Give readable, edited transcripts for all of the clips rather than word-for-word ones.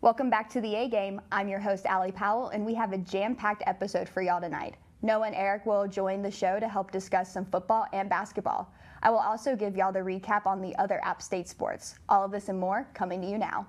Welcome back to the A Game. I'm your host, Allie Powell, and we have a jam-packed episode for y'all tonight. Noah and Eric will join the show to help discuss some football and basketball. I will also give y'all the recap on the other App State sports. All of this and more coming to you now.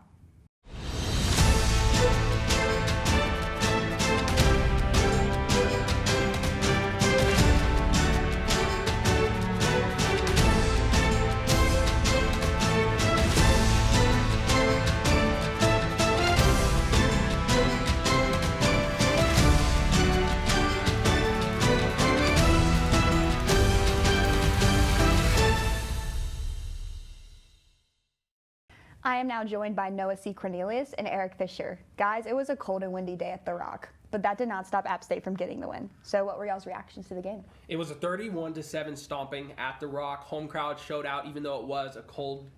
I am now joined by Noah C. Cornelius and Eric Fisher. Guys, it was a cold and windy day at The Rock, but that did not stop App State from getting the win. So what were y'all's reactions to the game? It was a 31-7 stomping at The Rock. Home crowd showed out even though it was a cold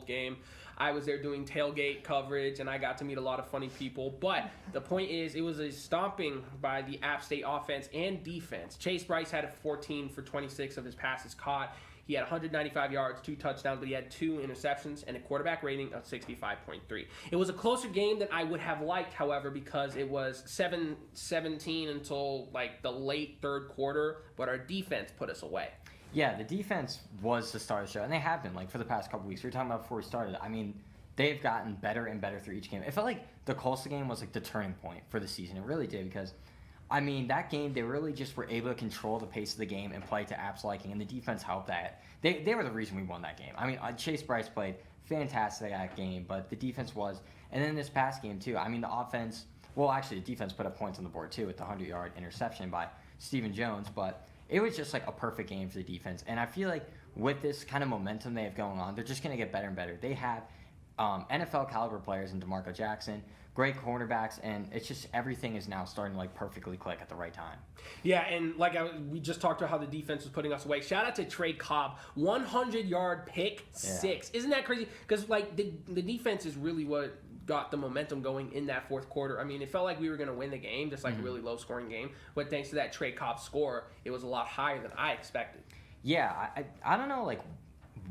game. I was there doing tailgate coverage, and I got to meet a lot of funny people. But the point is, it was a stomping by the App State offense and defense. Chase Bryce had a 14 for 26 of his passes caught. He had 195 yards, 2 touchdowns, but he had 2 interceptions and a quarterback rating of 65.3. It was a closer game than I would have liked, however, because it was 7-17 until like the late third quarter, but our defense put us away. Yeah, the defense was the star of the show, and they have been, like, for the past couple weeks. We were talking about before we started. I mean, they've gotten better and better through each game. It felt like the Tulsa game was, like, the turning point for the season. It really did because, I mean, that game, they really just were able to control the pace of the game and play to App's liking, and the defense helped that. They were the reason we won that game. I mean, Chase Bryce played fantastic that game, but the defense was. And then this past game, too, I mean, the offense, well, actually, the defense put up points on the board, too, with the 100-yard interception by Stephen Jones, but it was just like a perfect game for the defense. And I feel like with this kind of momentum they have going on, they're just going to get better and better. They have NFL caliber players in DeMarco Jackson, great cornerbacks, and it's just everything is now starting to like perfectly click at the right time. Yeah, and like we just talked about how the defense was putting us away. Shout out to Trey Cobb, 100-yard pick six. Isn't that crazy? Because like the defense is really what got the momentum going in that fourth quarter. I mean, it felt like we were going to win the game, just like a really low-scoring game. But thanks to that Trey Cobb score, it was a lot higher than I expected. Yeah, I don't know like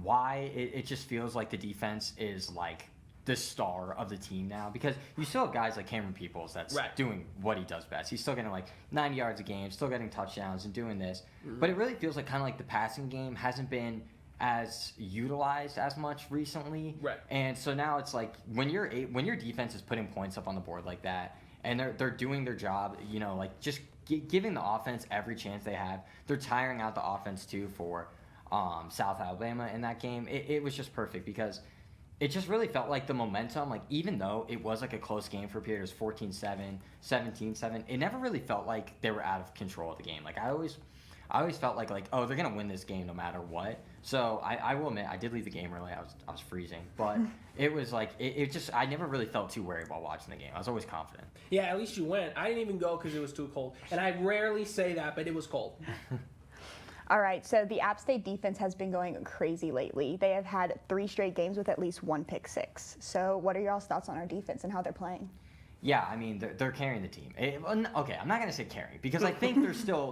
why it just feels like the defense is like the star of the team now, because you still have guys like Cameron Peoples that's doing what he does best. He's still getting like 90 yards a game, still getting touchdowns and doing this. But it really feels like kind of like the passing game hasn't been as utilized as much recently. Right. And so now it's like when your defense is putting points up on the board like that and they're doing their job, you know, like just giving the offense every chance they have. They're tiring out the offense too for South Alabama in that game. It was just perfect because it just really felt like the momentum, like even though it was like a close game for a period, it was 14-7, 17-7, it never really felt like they were out of control of the game. Like I always felt like oh, they're gonna win this game no matter what. So I will admit I did leave the game early. I was freezing, but it was like it just I never really felt too worried while watching the game. I was always confident. Yeah, at least you went. I didn't even go because it was too cold, and I rarely say that, but it was cold. All right, so the App State defense has been going crazy lately. They have had 3 straight games with at least 1 pick six. So what are y'all's thoughts on our defense and how they're playing? Yeah, I mean they're carrying the team. Okay, I'm not gonna say carrying because I think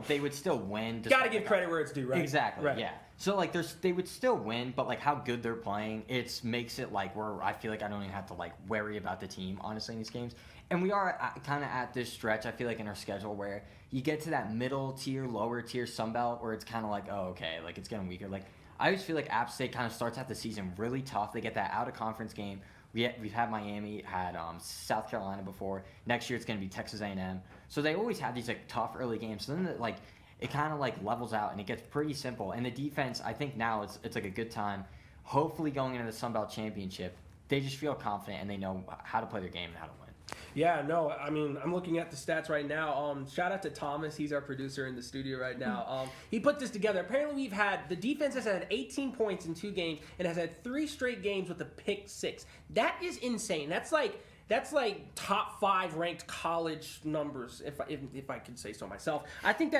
they would still win. Gotta give credit where it's due, right? Exactly. Right. Yeah. So like they would still win, but like how good they're playing, it makes it like where I feel like I don't even have to like worry about the team honestly in these games. And we are kind of at this stretch, I feel like, in our schedule where you get to that middle tier, lower tier Sunbelt where it's kind of like, oh, okay, like it's getting weaker. Like I always feel like App State kind of starts out the season really tough. They get that out of conference game. We've had Miami, had South Carolina before. Next year it's going to be Texas A&M. So they always have these like tough early games. So then it kind of like levels out and it gets pretty simple. And the defense, I think now it's like a good time. Hopefully going into the Sunbelt Championship, they just feel confident and they know how to play their game and how to win. Yeah, no, I mean, I'm looking at the stats right now. Shout out to Thomas. He's our producer in the studio right now. He put this together. Apparently, the defense has had 18 points in 2 games and has had 3 straight games with a pick six. That is insane. That's like top 5 ranked college numbers, if I could say so myself. I think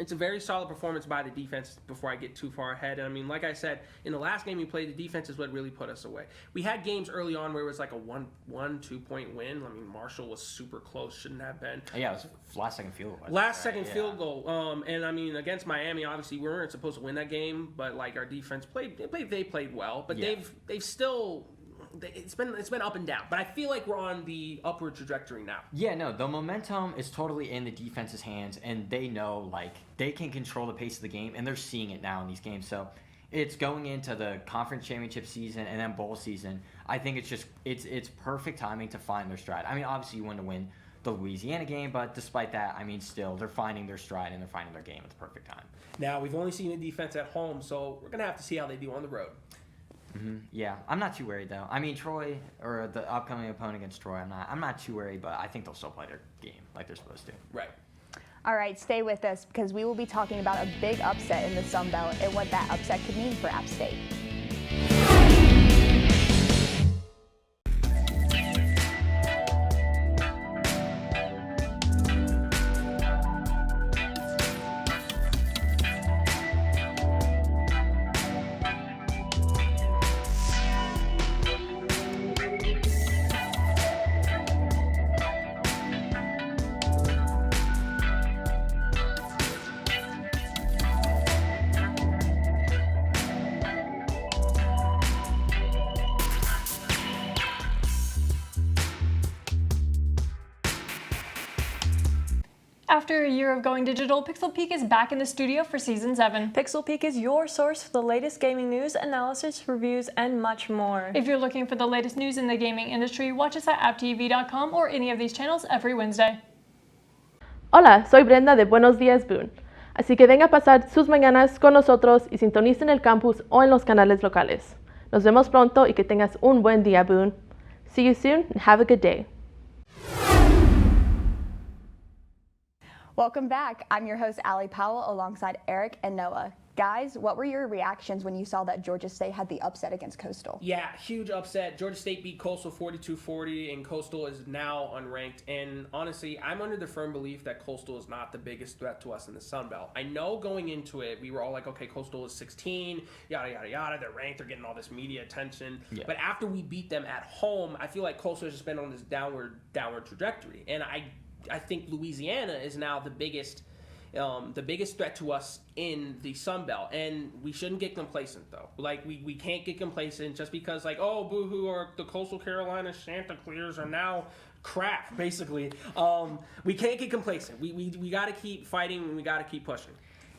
it's a very solid performance by the defense before I get too far ahead. And I mean, like I said, in the last game we played, the defense is what really put us away. We had games early on where it was like a 1-2 point win. I mean, Marshall was super close, shouldn't have been. Yeah, it was last second field goal. Field goal. And I mean, against Miami, obviously we weren't supposed to win that game, but like our defense played well. But they've still it's been up and down. But I feel like we're on the upward trajectory now. Yeah, no, the momentum is totally in the defense's hands, and they know, like, they can control the pace of the game, and they're seeing it now in these games. So it's going into the conference championship season and then bowl season. I think it's perfect timing to find their stride. I mean, obviously you want to win the Louisiana game, but despite that, I mean, still, they're finding their stride and they're finding their game at the perfect time. Now, we've only seen the defense at home, so we're going to have to see how they do on the road. Yeah, I'm not too worried, though. I mean, Troy, or the upcoming opponent against Troy, I'm not too worried, but I think they'll still play their game like they're supposed to. Right. All right, stay with us because we will be talking about a big upset in the Sun Belt and what that upset could mean for App State. After a year of going digital, Pixel Peak is back in the studio for Season 7. Pixel Peak is your source for the latest gaming news, analysis, reviews, and much more. If you're looking for the latest news in the gaming industry, watch us at apptv.com or any of these channels every Wednesday. Hola, soy Brenda de Buenos Días Boone. Así que venga a pasar sus mañanas con nosotros y sintonice en el campus o en los canales locales. Nos vemos pronto y que tengas un buen día, Boone. See you soon and have a good day. Welcome back. I'm your host, Allie Powell, alongside Eric and Noah. Guys, what were your reactions when you saw that Georgia State had the upset against Coastal? Yeah, huge upset. Georgia State beat Coastal 42-40, and Coastal is now unranked. And honestly, I'm under the firm belief that Coastal is not the biggest threat to us in the Sun Belt. I know going into it, we were all like, okay, Coastal is 16, yada, yada, yada. They're ranked. They're getting all this media attention. Yeah. But after we beat them at home, I feel like Coastal has just been on this downward trajectory. And I think Louisiana is now the biggest threat to us in the Sun Belt, and we shouldn't get complacent though. Like we can't get complacent just because like, oh, boo-hoo, or the Coastal Carolina Chanticleers are now crap, basically. We can't get complacent. We got to keep fighting and we got to keep pushing.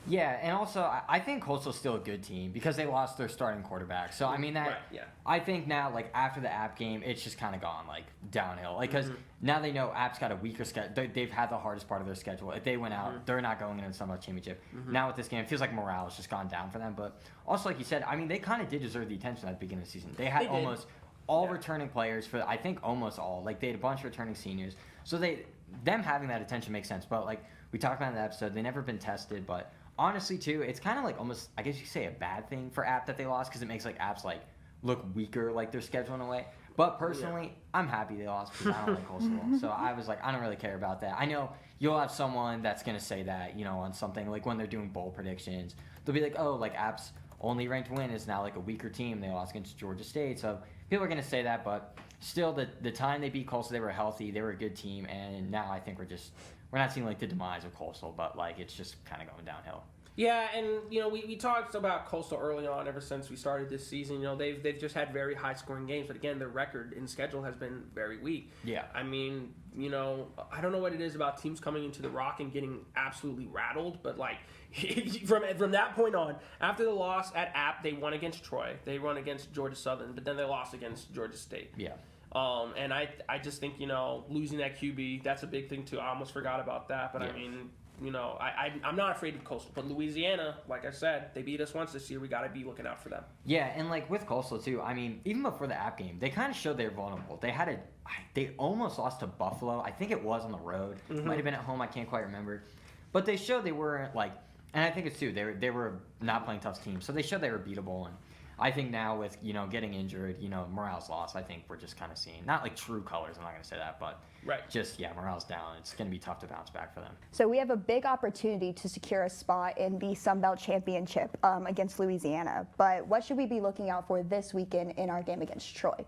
Yeah, and also I think Coastal's still a good team because they lost their starting quarterback. So I mean that. Right, yeah. I think now like after the App game, it's just kind of gone like downhill. Like because now they know App's got a weaker schedule. They've had the hardest part of their schedule. If they went out, they're not going into the Sun Belt Championship. Now with this game, it feels like morale has just gone down for them. But also like you said, I mean they kind of did deserve the attention at the beginning of the season. They had almost all returning players for I think almost all. Like they had a bunch of returning seniors. So them having that attention makes sense. But like we talked about in the episode, they've never been tested, but. Honestly, too, it's kind of like almost, I guess you could say a bad thing for App that they lost because it makes like Apps like look weaker, like their schedule in a way. But personally, I'm happy they lost because I don't like Coastal. So I was like, I don't really care about that. I know you'll have someone that's going to say that, you know, on something like when they're doing bowl predictions. They'll be like, oh, like App's only ranked win is now like a weaker team. They lost against Georgia State. So people are going to say that. But still, the time they beat Coastal, they were healthy. They were a good team. And now I think we're not seeing like the demise of Coastal, but like it's just kind of going downhill. Yeah, and you know we talked about Coastal early on. Ever since we started this season, you know they've just had very high scoring games, but again their record in schedule has been very weak. Yeah, I mean you know I don't know what it is about teams coming into the Rock and getting absolutely rattled, but like from that point on, after the loss at App, they won against Troy, they won against Georgia Southern, but then they lost against Georgia State. Yeah. And I just think, you know, losing that QB, that's a big thing too. I almost forgot about that, but I mean, you know, I'm not afraid of Coastal, but Louisiana, like I said, they beat us once this year. We got to be looking out for them. Yeah, and like with Coastal too, I mean, even before the App game, they kind of showed they were vulnerable. They almost lost to Buffalo. I think it was on the road. It might have been at home. I can't quite remember, but they showed they weren't like, and I think it's too. They were not playing tough teams, so they showed they were beatable. And I think now with, you know, getting injured, you know, morale's lost. I think we're just kind of seeing, not like true colors, I'm not going to say that, but just, morale's down. It's going to be tough to bounce back for them. So we have a big opportunity to secure a spot in the Sun Belt Championship against Louisiana. But what should we be looking out for this weekend in our game against Troy?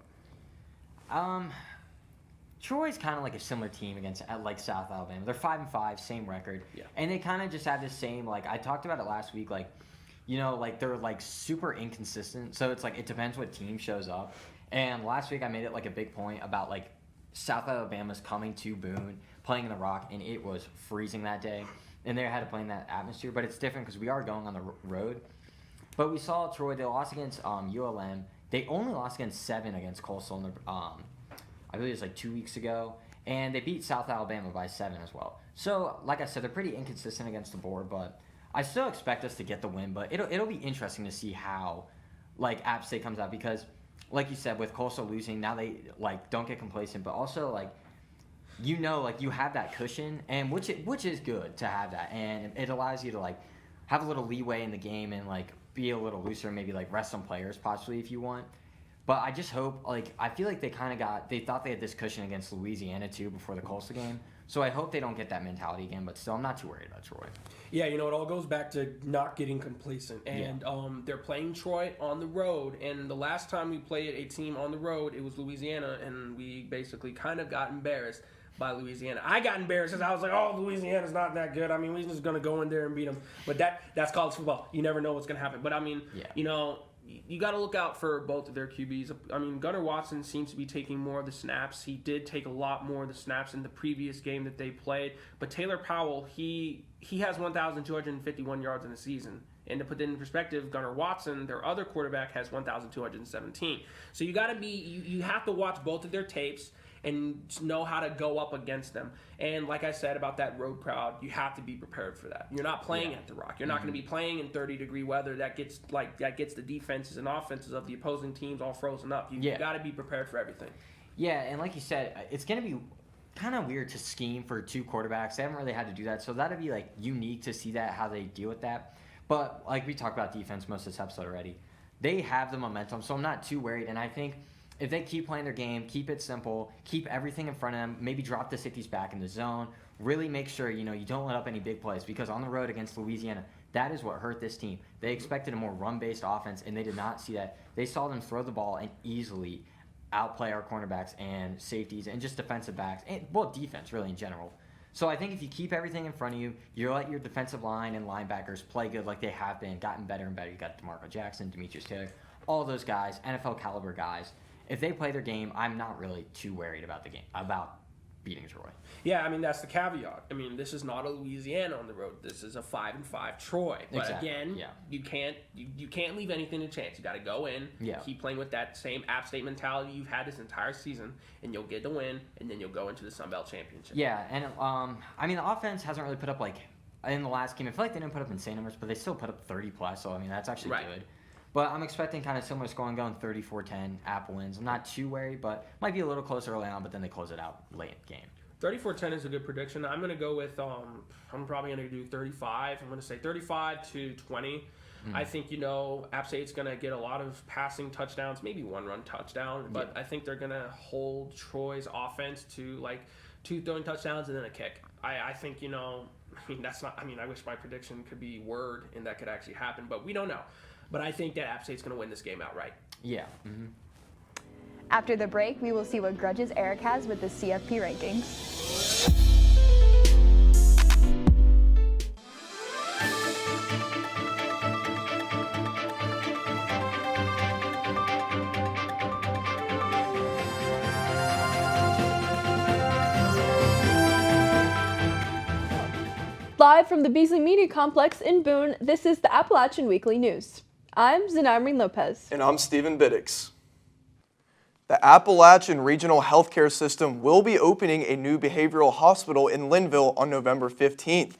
Troy's kind of like a similar team against like South Alabama. They're 5-5, same record. Yeah. And they kind of just have this same, like I talked about it last week, like, you know, like they're like super inconsistent. So it's like it depends what team shows up. And last week I made it like a big point about like South Alabama's coming to Boone, playing in the Rock, and it was freezing that day. And they had to play in that atmosphere, but it's different because we are going on the road. But we saw Troy, they lost against ULM. They only lost against 7 against Coastal, in the, I believe it was like 2 weeks ago. And they beat South Alabama by 7 as well. So, like I said, they're pretty inconsistent against the board, but I still expect us to get the win. But it'll be interesting to see how, like, App State comes out because, like you said, with Coastal losing, now they, like, don't get complacent. But also, like, you know, like, you have that cushion, and which is good to have that. And it allows you to, like, have a little leeway in the game and, like, be a little looser and maybe, like, rest some players possibly if you want. But I just hope, like, I feel like they thought they had this cushion against Louisiana, too, before the Coastal game. So I hope they don't get that mentality again, but still, I'm not too worried about Troy. Yeah, you know, it all goes back to not getting complacent. And they're playing Troy on the road. And the last time we played a team on the road, it was Louisiana, and we basically kind of got embarrassed by Louisiana. I got embarrassed because I was like, oh, Louisiana's not that good. I mean, we're just going to go in there and beat them. But that's college football. You never know what's going to happen. But, I mean, you know, you got to look out for both of their QBs. I mean, Gunnar Watson seems to be taking more of the snaps. He did take a lot more of the snaps in the previous game that they played. But Taylor Powell, he has 1,251 yards in the season. And to put that in perspective, Gunnar Watson, their other quarterback, has 1,217. So you got to you have to watch both of their tapes and know how to go up against them. And like I said about that road crowd, you have to be prepared for that. You're not playing at the Rock. You're not going to be playing in 30-degree weather. That gets the defenses and offenses of the opposing teams all frozen up. You got to be prepared for everything. Yeah, and like you said, it's going to be kind of weird to scheme for 2 quarterbacks. They haven't really had to do that, so that'd be like unique to see that, how they deal with that. But like we talked about defense most of this episode already, they have the momentum, so I'm not too worried. And I think if they keep playing their game, keep it simple, keep everything in front of them, maybe drop the safeties back in the zone, really make sure, you know, you don't let up any big plays, because on the road against Louisiana, that is what hurt this team. They expected a more run-based offense, and they did not see that. They saw them throw the ball and easily outplay our cornerbacks and safeties and just defensive backs, and defense really in general. So I think if you keep everything in front of you, you let your defensive line and linebackers play good like they have been, gotten better and better. You got DeMarco Jackson, Demetrius Taylor, all those guys, NFL caliber guys. If they play their game, I'm not really too worried about the game, about beating Troy. Yeah, I mean, that's the caveat. I mean, this is not a Louisiana on the road. This is a 5-5 Troy. But again, you can't leave anything to chance. You got to go in, keep playing with that same App State mentality you've had this entire season, and you'll get the win, and then you'll go into the Sun Belt Championship. Yeah, and I mean, the offense hasn't really put up, like, in the last game, I feel like they didn't put up insane numbers, but they still put up 30+, so I mean, that's actually good. But I'm expecting kind of similar scoring, going 34-10, App wins. I'm not too worried, but might be a little closer early on, but then they close it out late in the game. 34-10 is a good prediction. I'm going to go with, I'm probably going to do 35. I'm going to say 35-20. I think, you know, App State's going to get a lot of passing touchdowns, maybe one run touchdown, but I think they're going to hold Troy's offense to, like, 2 throwing touchdowns and then a kick. I think, you know, I wish my prediction could be word and that could actually happen, but we don't know. But I think that App State's going to win this game outright. Yeah. After the break, we will see what grudges Eric has with the CFP rankings. Live from the Beasley Media Complex in Boone, this is the Appalachian Weekly News. I'm Zenamreen Lopez. And I'm Stephen Biddix. The Appalachian Regional Healthcare System will be opening a new behavioral hospital in Linville on November 15th.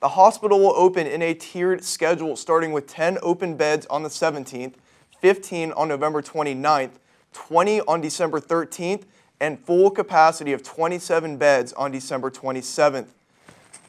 The hospital will open in a tiered schedule starting with 10 open beds on the 17th, 15 on November 29th, 20 on December 13th, and full capacity of 27 beds on December 27th.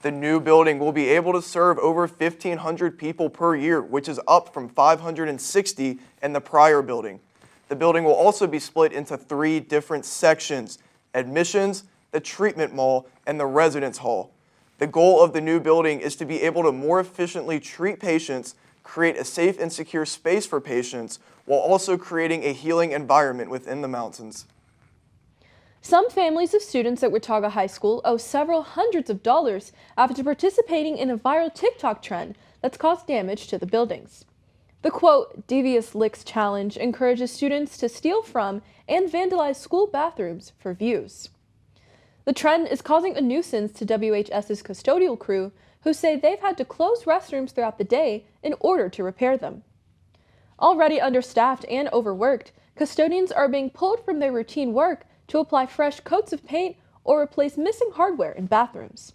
The new building will be able to serve over 1,500 people per year, which is up from 560 in the prior building. The building will also be split into 3 different sections: admissions, the treatment mall, and the residence hall. The goal of the new building is to be able to more efficiently treat patients, create a safe and secure space for patients, while also creating a healing environment within the mountains. Some families of students at Watauga High School owe several hundreds of dollars after participating in a viral TikTok trend that's caused damage to the buildings. The quote, Devious Licks Challenge encourages students to steal from and vandalize school bathrooms for views. The trend is causing a nuisance to WHS's custodial crew, who say they've had to close restrooms throughout the day in order to repair them. Already understaffed and overworked, custodians are being pulled from their routine work to apply fresh coats of paint or replace missing hardware in bathrooms.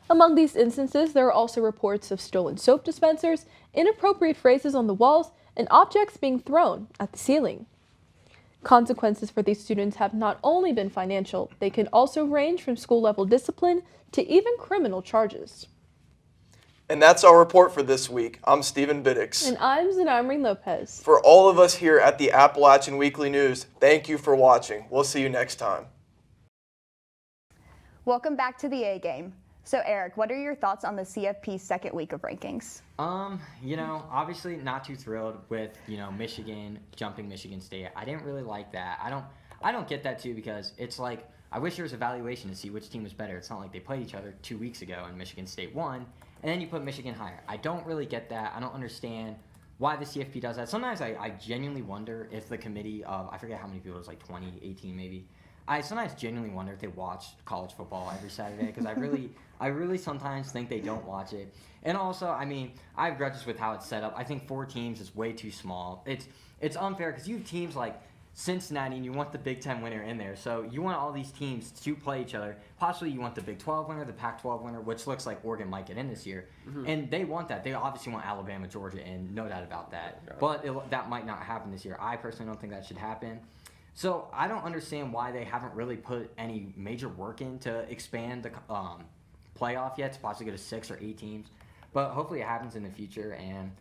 Among these instances, there are also reports of stolen soap dispensers, inappropriate phrases on the walls, and objects being thrown at the ceiling. Consequences for these students have not only been financial, they can also range from school-level discipline to even criminal charges. And that's our report for this week. I'm Stephen Biddix. And I'm Zanamri Lopez. For all of us here at the Appalachian Weekly News, thank you for watching. We'll see you next time. Welcome back to the A Game. So Eric, what are your thoughts on the CFP's second week of rankings? Obviously not too thrilled with, Michigan jumping Michigan State. I didn't really like that. I don't get that too, because it's like, I wish there was evaluation to see which team was better. It's not like they played each other 2 weeks ago and Michigan State won, and then you put Michigan higher. I don't really get that. I don't understand why the CFP does that. Sometimes I genuinely wonder if the committee of, I forget how many people, it was like 20, 18 maybe. I sometimes genuinely wonder if they watch college football every Saturday, because I really sometimes think they don't watch it. And also, I have grudges with how it's set up. I think 4 teams is way too small. It's unfair, because you have teams like Cincinnati, and you want the Big Ten winner in there. So you want all these teams to play each other. Possibly you want the Big 12 winner, the Pac-12 winner, which looks like Oregon might get in this year. Mm-hmm. And they want that. They obviously want Alabama, Georgia in, no doubt about that. Yeah. But that might not happen this year. I personally don't think that should happen. So I don't understand why they haven't really put any major work in to expand the playoff yet to possibly go to 6 or 8 teams. But hopefully it happens in the future, and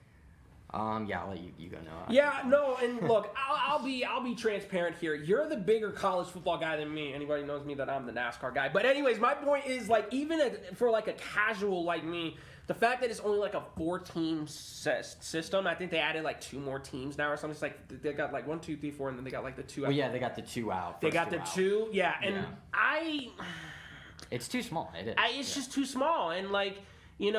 I'll let you go, Noah. Yeah, no, and look, I'll be transparent here. You're the bigger college football guy than me. Anybody knows me that I'm the NASCAR guy. But anyways, my point is, like, even for like a casual like me, the fact that it's only like a 4-team system, I think they added like 2 more teams now or something. It's like they got like 1, 2, 3, 4, and then they got like the 2 out. Well, yeah, they got the 2 out. They got the 2, yeah, and yeah. It's too small. It is. It's just too small, and like, in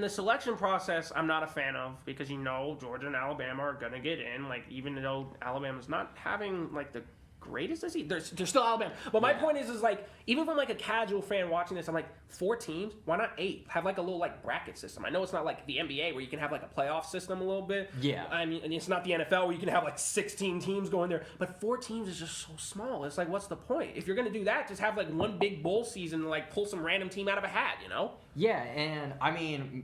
the selection process, I'm not a fan of, because Georgia and Alabama are gonna get in. Like, even though Alabama's not having like the greatest this season, they're still Alabama. But my point is like, even from like a casual fan watching this, I'm like, 4 teams, why not 8? Have like a little like bracket system. I know it's not like the NBA where you can have like a playoff system a little bit. Yeah. And it's not the NFL where you can have like 16 teams going there. But 4 teams is just so small. It's like, what's the point? If you're gonna do that, just have like one big bowl season and like pull some random team out of a hat, Yeah, and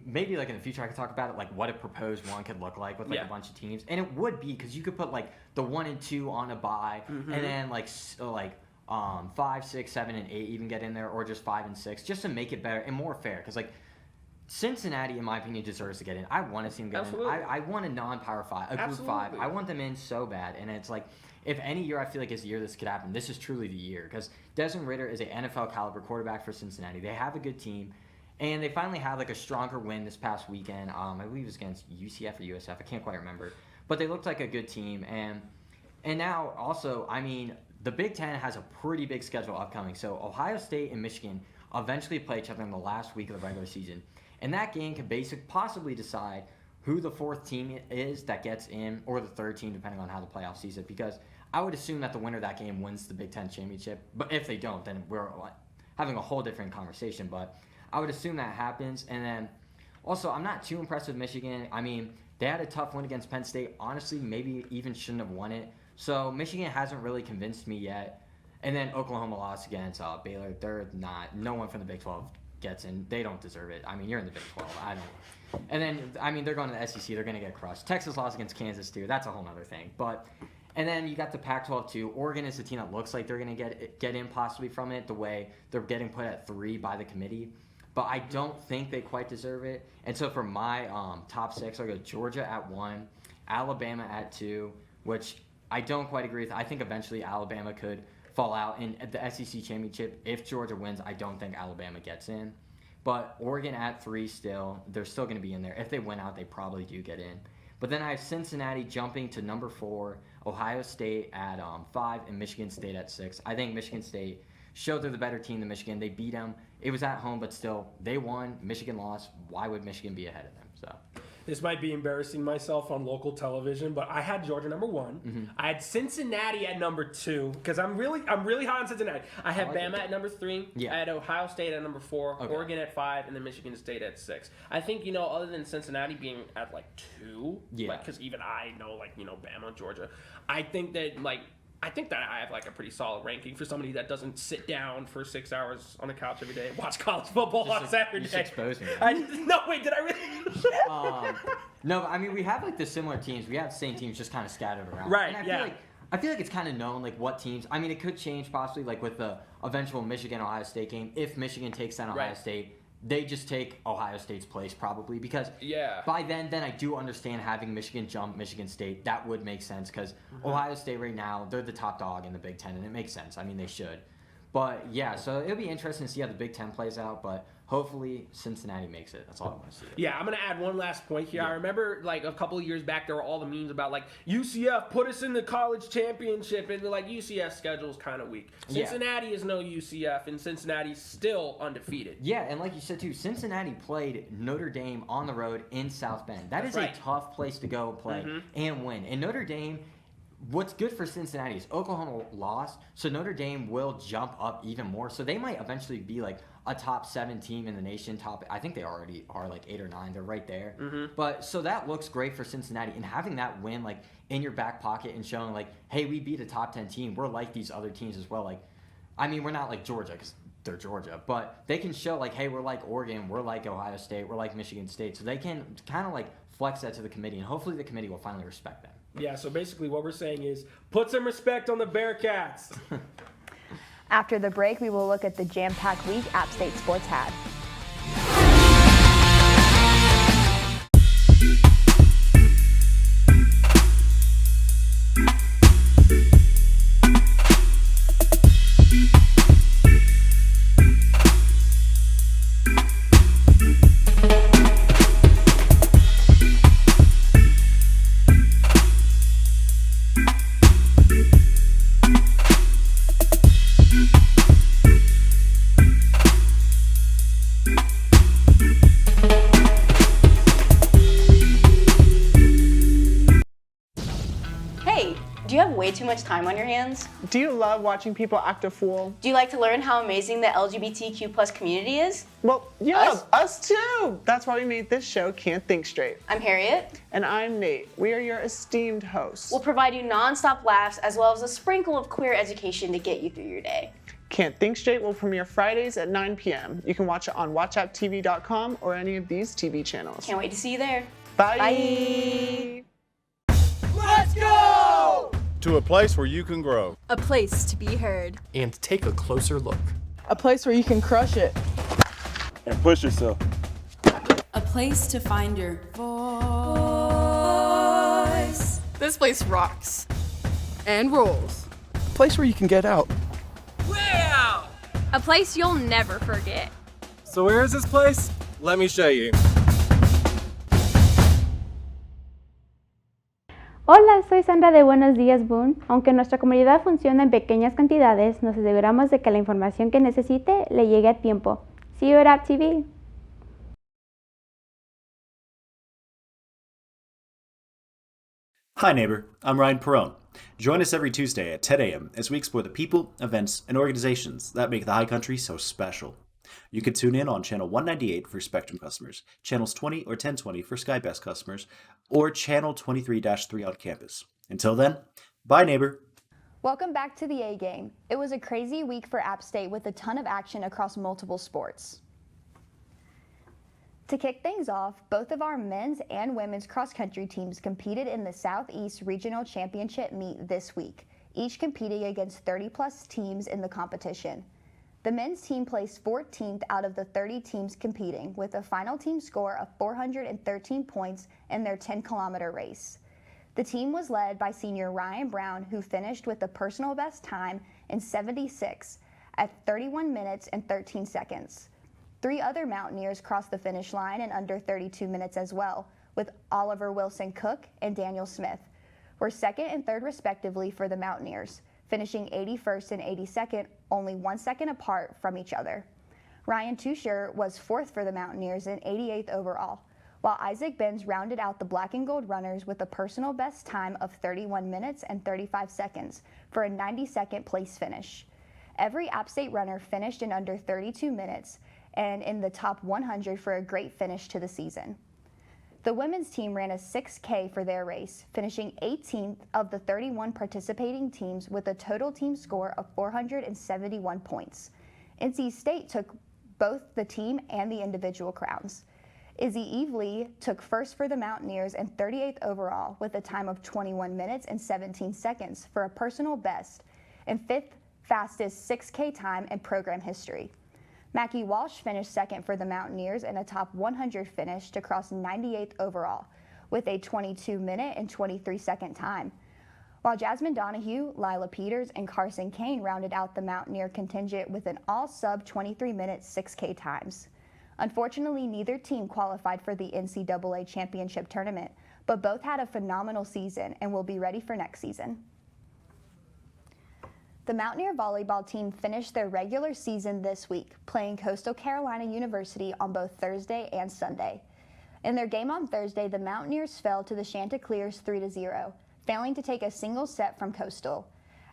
maybe like in the future I could talk about it, like what a proposed one could look like with like a bunch of teams, and it would be, because you could put like the 1 and 2 on a bye, and then like 5, 6, 7, and 8 even get in there, or just 5 and 6, just to make it better and more fair. Because like Cincinnati, in my opinion, deserves to get in. I want to see them get in. I want a non-Power 5, a Group 5. I want them in so bad, and it's like, if any year I feel like is the year this could happen, this is truly the year, because Desmond Ridder is an NFL caliber quarterback for Cincinnati. They have a good team. And they finally had like a stronger win this past weekend. I believe it was against UCF or USF. I can't quite remember. But they looked like a good team. And now also, the Big Ten has a pretty big schedule upcoming. So Ohio State and Michigan eventually play each other in the last week of the regular season. And that game can possibly decide who the 4th team is that gets in, or the 3rd team, depending on how the playoff sees it. Because I would assume that the winner of that game wins the Big Ten championship. But if they don't, then we're having a whole different conversation. But I would assume that happens. And then also, I'm not too impressed with Michigan. They had a tough win against Penn State. Honestly, maybe even shouldn't have won it. So Michigan hasn't really convinced me yet. And then Oklahoma lost against Baylor. They're not. No one from the Big 12 gets in. They don't deserve it. You're in the Big 12. I don't. And then, they're going to the SEC. They're going to get crushed. Texas lost against Kansas, too. That's a whole other thing. And then you got the Pac-12 too. Oregon is the team that looks like they're going to get in possibly from it, the way they're getting put at 3 by the committee. But I don't think they quite deserve it. And so for my top 6, I'll go Georgia at 1, Alabama at 2, which I don't quite agree with. I think eventually Alabama could fall out in the SEC championship. If Georgia wins, I don't think Alabama gets in. But Oregon at 3 still. They're still going to be in there. If they win out, they probably do get in. But then I have Cincinnati jumping to number 4, Ohio State at 5, and Michigan State at 6. I think Michigan State showed they're the better team than Michigan. They beat them. It was at home, but still, they won. Michigan lost. Why would Michigan be ahead of them? So This might be embarrassing myself on local television, but I had Georgia number 1. I had Cincinnati at number 2 because I'm really high on Cincinnati. I had Bama at number 3. Yeah. I had Ohio State at number 4, Okay. Oregon at 5, and then Michigan State at 6. I think other than Cincinnati being at 2, because even I know Bama, Georgia. I think that I have a pretty solid ranking for somebody that doesn't sit down for 6 hours on the couch every day and watch college football on Saturday. Just exposing me. No, wait, did I really? No, I mean we have the similar teams. We have the same teams just kind of scattered around. Right. And yeah. I feel like it's kind of known what teams. I mean, it could change possibly with the eventual Michigan-Ohio State game. If Michigan takes down Ohio State, they just take Ohio State's place probably because by then I do understand having Michigan jump Michigan State. That would make sense because Ohio State right now, they're the top dog in the Big Ten, and it makes sense. I mean, they should. But yeah, so it'll be interesting to see how the Big Ten plays out, but hopefully Cincinnati makes it. That's all I want to see. Yeah, I'm going to add one last point here. I remember a couple of years back there were all the memes about UCF put us in the college championship and UCF schedule's kind of weak. Cincinnati is no UCF and Cincinnati's still undefeated. Yeah, and like you said too, Cincinnati played Notre Dame on the road in South Bend. That is a tough place to go play and win. And Notre Dame, what's good for Cincinnati is Oklahoma lost, so Notre Dame will jump up even more. So they might eventually be a top 7 team in the nation. I think they already are 8 or 9. They're right there. But so that looks great for Cincinnati, and having that win in your back pocket and showing hey, we beat a top 10 team. We're like these other teams as well. I mean, we're not like Georgia because they're Georgia, but they can show hey, we're like Oregon, we're like Ohio State, we're like Michigan State. So they can kind of flex that to the committee, and hopefully the committee will finally respect them. Yeah, so basically what we're saying is put some respect on the Bearcats. After the break, we will look at the jam-packed week App State Sports had. Do you have way too much time on your hands? Do you love watching people act a fool? Do you like to learn how amazing the LGBTQ plus community is? Well, yeah, us too. That's why we made this show, Can't Think Straight. I'm Harriet. And I'm Nate. We are your esteemed hosts. We'll provide you non-stop laughs as well as a sprinkle of queer education to get you through your day. Can't Think Straight will premiere Fridays at 9 p.m. You can watch it on watchapptv.com or any of these TV channels. Can't wait to see you there. Bye. Let's go! To a place where you can grow. A place to be heard. And take a closer look. A place where you can crush it. And push yourself. A place to find your voice. This place rocks. And rolls. A place where you can get out. Wow! A place you'll never forget. So where is this place? Let me show you. Hola, soy Sandra de Buenos Días Boone. Aunque nuestra comunidad funciona en pequeñas cantidades, nos aseguramos de que la información que necesite le llegue a tiempo. See you at App TV. Hi neighbor, I'm Ryan Perone. Join us every Tuesday at 10 a.m. as we explore the people, events, and organizations that make the High Country so special. You can tune in on Channel 198 for Spectrum customers, Channels 20 or 1020 for Sky Best customers, or Channel 23-3 on campus. Until then, bye neighbor. Welcome back to the A Game. It was a crazy week for App State with a ton of action across multiple sports. To kick things off, both of our men's and women's cross-country teams competed in the Southeast Regional Championship meet this week, each competing against 30-plus teams in the competition. The men's team placed 14th out of the 30 teams competing, with a final team score of 413 points in their 10-kilometer race. The team was led by senior Ryan Brown, who finished with a personal best time in 76 at 31 minutes and 13 seconds. 3 other Mountaineers crossed the finish line in under 32 minutes as well, with Oliver Wilson Cook and Daniel Smith, were second and third respectively for the Mountaineers, finishing 81st and 82nd, only 1 second apart from each other. Ryan Tusher was fourth for the Mountaineers and 88th overall, while Isaac Benz rounded out the black and gold runners with a personal best time of 31 minutes and 35 seconds for a 92nd place finish. Every App State runner finished in under 32 minutes and in the top 100 for a great finish to the season. The women's team ran a 6K for their race, finishing 18th of the 31 participating teams with a total team score of 471 points. NC State took both the team and the individual crowns. Izzy Evely took first for the Mountaineers and 38th overall with a time of 21 minutes and 17 seconds for a personal best and 5th fastest 6K time in program history. Mackie Walsh finished second for the Mountaineers in a top 100 finish to cross 98th overall with a 22-minute and 23-second time, while Jasmine Donahue, Lila Peters, and Carson Kane rounded out the Mountaineer contingent with an all-sub 23-minute 6K times. Unfortunately, neither team qualified for the NCAA championship tournament, but both had a phenomenal season and will be ready for next season. The Mountaineer volleyball team finished their regular season this week, playing Coastal Carolina University on both Thursday and Sunday. In their game on Thursday, the Mountaineers fell to the Chanticleers 3-0, failing to take a single set from Coastal.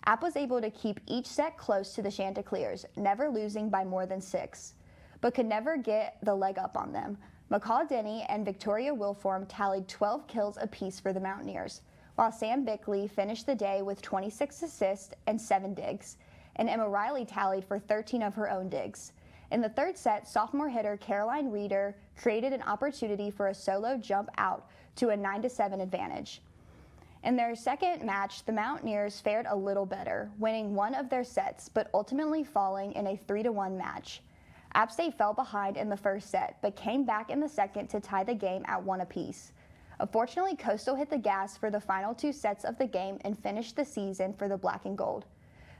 App was able to keep each set close to the Chanticleers, never losing by more than 6, but could never get the leg up on them. McCall Denny and Victoria Wilform tallied 12 kills apiece for the Mountaineers, while Sam Bickley finished the day with 26 assists and 7 digs, and Emma Riley tallied for 13 of her own digs. In the third set, sophomore hitter Caroline Reeder created an opportunity for a solo jump out to a 9-7 advantage. In their second match, the Mountaineers fared a little better, winning one of their sets, but ultimately falling in a 3-1 match. App State fell behind in the first set, but came back in the second to tie the game at 1 apiece. Unfortunately, Coastal hit the gas for the final 2 sets of the game and finished the season for the black and gold.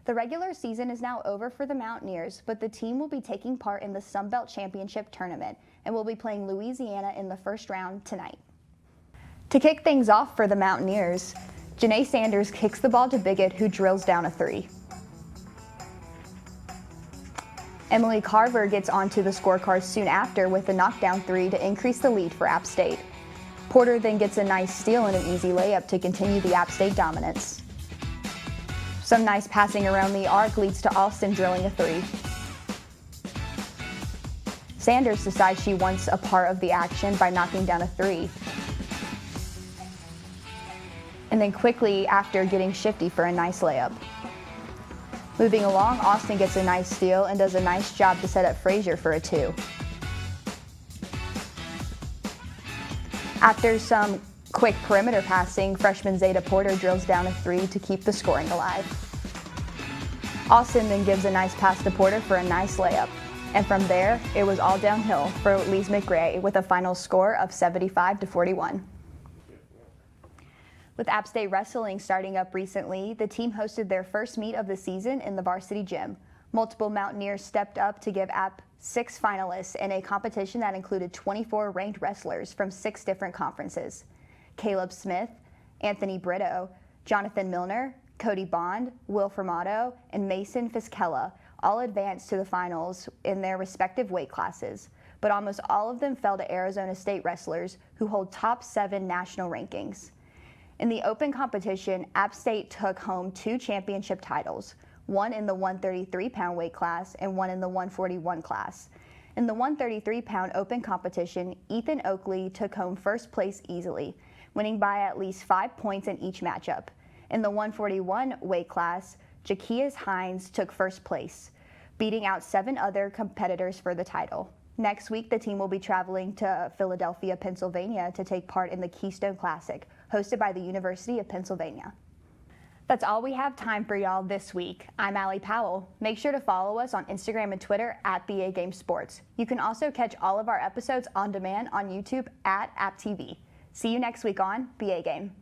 The regular season is now over for the Mountaineers, but the team will be taking part in the Sun Belt Championship tournament and will be playing Louisiana in the first round tonight. To kick things off for the Mountaineers, Janae Sanders kicks the ball to Bigot, who drills down a 3. Emily Carver gets onto the scorecard soon after with a knockdown 3 to increase the lead for App State. Porter then gets a nice steal and an easy layup to continue the App State dominance. Some nice passing around the arc leads to Austin drilling a 3. Sanders decides she wants a part of the action by knocking down a 3. And then quickly after getting shifty for a nice layup. Moving along, Austin gets a nice steal and does a nice job to set up Frazier for a 2. After some quick perimeter passing, freshman Zeta Porter drills down a 3 to keep the scoring alive. Austin then gives a nice pass to Porter for a nice layup. And from there, it was all downhill for Lise McRae with a final score of 75-41. With App State wrestling starting up recently, the team hosted their first meet of the season in the varsity gym. Multiple Mountaineers stepped up to give App 6 finalists in a competition that included 24 ranked wrestlers from 6 different conferences. Caleb Smith, Anthony Brito, Jonathan Milner, Cody Bond, Will Formato, and Mason Fiskella all advanced to the finals in their respective weight classes, but almost all of them fell to Arizona State wrestlers who hold top 7 national rankings. In the open competition, App State took home 2 championship titles, one in the 133-pound weight class and one in the 141 class. In the 133-pound open competition, Ethan Oakley took home first place easily, winning by at least 5 points in each matchup. In the 141 weight class, Jaquias Hines took first place, beating out 7 other competitors for the title. Next week, the team will be traveling to Philadelphia, Pennsylvania to take part in the Keystone Classic, hosted by the University of Pennsylvania. That's all we have time for y'all this week. I'm Allie Powell. Make sure to follow us on Instagram and Twitter at The A Game Sports. You can also catch all of our episodes on demand on YouTube at AppTV. See you next week on The A Game.